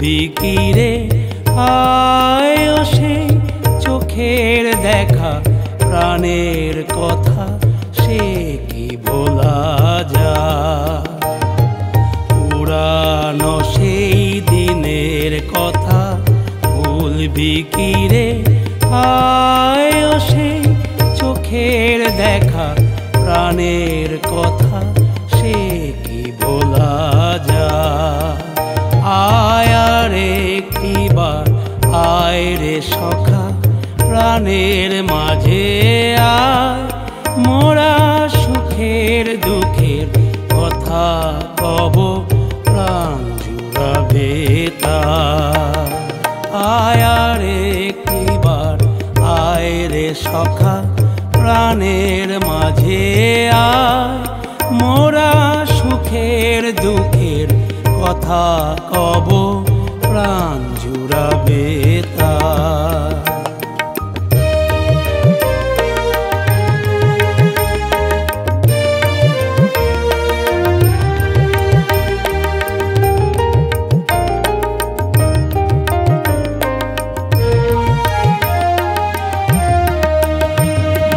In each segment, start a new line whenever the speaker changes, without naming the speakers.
ভুলবি কি রে আয় সেই চোখের দেখা প্রাণের কথা সে কি ভোলা যায় পুরানো সেই দিনের কথা ভুলবি কি রে আয় সেই চোখের দেখা প্রাণের কথা সে কি ভোলা যায় আয় আর একটিবার আয় রে সখা প্রাণের মাঝে আয় মোরা সুখের দুঃখের কথা কব প্রাণ জুড়াবে তার আয় আর একটিবার আয় রে সখা প্রাণের মাঝে আয় মোরা সুখের দুঃখের কথা কব প্রাণ জুড়াবে তার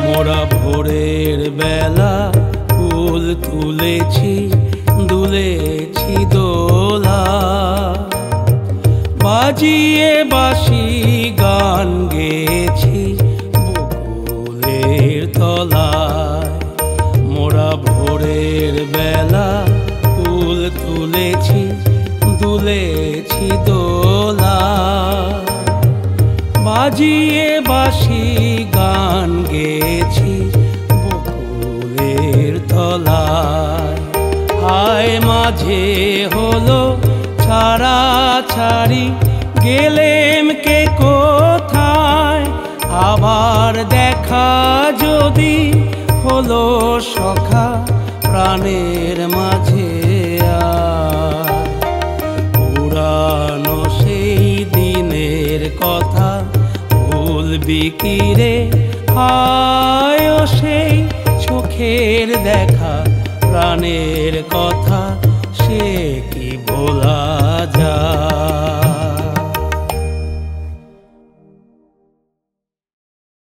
মোরা ভোরের বেলা ফুল তুলেছি দুলেছি দোলা বাজিয়ে বাঁশি গান গেয়েছি বকুলের তলায় মোরা ভোরের বেলা ফুল তুলেছি দুলেছি দোলা বাজিয়ে বাঁশি গান গেয়েছি বকুলের তলায় হায় মাঝে হলো ছাড়া ছাড়ি গেলেম কে কোথায় আবার দেখা যদি হলো সখা প্রাণের মাঝে পুরানো সেই দিনের কথা ভুলবি কি রে আয় সেই চোখের দেখা প্রাণের কথা সে কি ভোলা যায়।